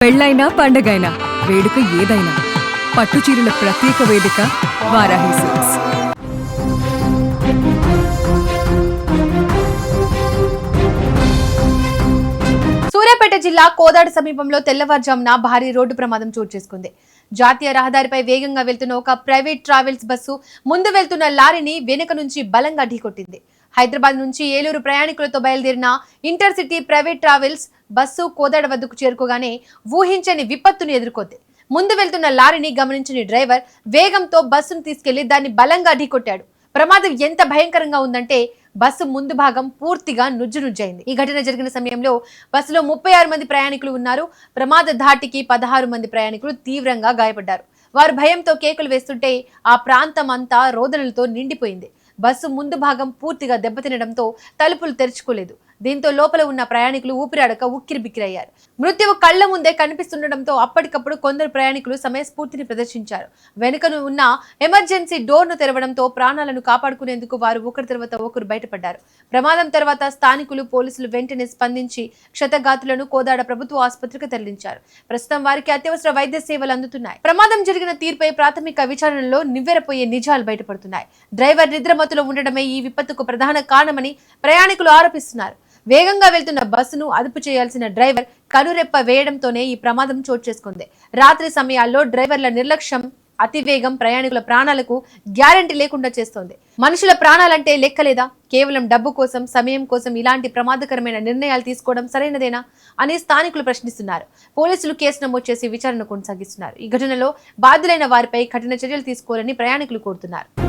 పెళ్ళైనా పండగైనా వేడుక ఏదైనా పట్టుచీరల ప్రత్యేక వేదిక వారాహి సిల్క్స్. సూర్యాపేట జిల్లా కోదాడ సమీపంలో తెల్లవారుజామున భారీ రోడ్డు ప్రమాదం చోటు చేసుకుంది. జాతీయ రహదారిపై వేగంగా వెళ్తున్న ఒక ప్రైవేట్ ట్రావెల్స్ బస్సు ముందు వెళ్తున్న లారీని వెనుక నుంచి బలంగా ఢీకొట్టింది. హైదరాబాద్ నుంచి ఏలూరు ప్రయాణికులతో బయలుదేరిన intercity private travels bus Kodad వద్దకు చేరుకోగానే ఊహించని విపత్తును ఎదుర్కొంది. ముందు వెళ్తున్న లారీని గమనించిన డ్రైవర్ వేగంతో బస్సును తీసుకెళ్లి దాన్ని బలంగా ఢీకొట్టాడు. ప్రమాదం ఎంత భయంకరంగా ఉందంటే బస్సు ముందు భాగం పూర్తిగా నుజ్జునుజ్జైంది. ఈ ఘటన జరిగిన సమయంలో బస్సులో 36 మంది ప్రయాణికులు ఉన్నారు. ప్రమాద ధాటికి 16 మంది ప్రయాణికులు తీవ్రంగా గాయపడ్డారు. వారు భయంతో కేకులు వేస్తుంటే ఆ ప్రాంతం అంతా రోదనలతో నిండిపోయింది. బస్సు ముందు భాగం పూర్తిగా దెబ్బతినడంతో తలుపులు తెరుచుకోలేదు. దీంతో లోపల ఉన్న ప్రయాణికులు ఊపిరాడక ఉక్కిరిబిక్కిరయ్యారు. మృత్యువు కళ్ల ముందే కనిపిస్తుండటంతో అప్పటికప్పుడు కొందరు ప్రయాణికులు సమయస్ఫూర్తిని ప్రదర్శించారు. వెనుకను ఉన్న ఎమర్జెన్సీ డోర్ను తెరవడంతో ప్రాణాలను కాపాడుకునేందుకు వారు ఒకరి తర్వాత ఒకరు బయటపడ్డారు. ప్రమాదం తర్వాత స్థానికులు పోలీసులు వెంటనే స్పందించి క్షతగాతులను కోదాడ ప్రభుత్వ ఆసుపత్రికి తరలించారు. ప్రస్తుతం వారికి అత్యవసర వైద్య సేవలు అందుతున్నాయి. ప్రమాదం జరిగిన తీరుపై ప్రాథమిక విచారణలో నివ్వెరపోయే నిజాలు బయటపడుతున్నాయి. డ్రైవర్ నిద్రమత్తులో ఉండడమే ఈ విపత్తుకు ప్రధాన కారణమని ప్రయాణికులు ఆరోపిస్తున్నారు. వేగంగా వెళ్తున్న బస్సును అదుపు చేయాల్సిన డ్రైవర్ కనురెప్ప వేయడంతోనే ఈ ప్రమాదం చోటు చేసుకుంది. రాత్రి సమయాల్లో డ్రైవర్ల నిర్లక్ష్యం అతివేగం ప్రయాణికుల ప్రాణాలకు గ్యారెంటీ లేకుండా చేస్తోంది. మనుషుల ప్రాణాలంటే లెక్కలేదా? కేవలం డబ్బు కోసం, సమయం కోసం ఇలాంటి ప్రమాదకరమైన నిర్ణయాలు తీసుకోవడం సరైనదేనా అని స్థానికులు ప్రశ్నిస్తున్నారు. పోలీసులు కేసు నమోదు చేసి విచారణ కొనసాగిస్తున్నారు. ఈ ఘటనలో బాధ్యులైన వారిపై కఠిన చర్యలు తీసుకోవాలని ప్రయాణికులు కోరుతున్నారు.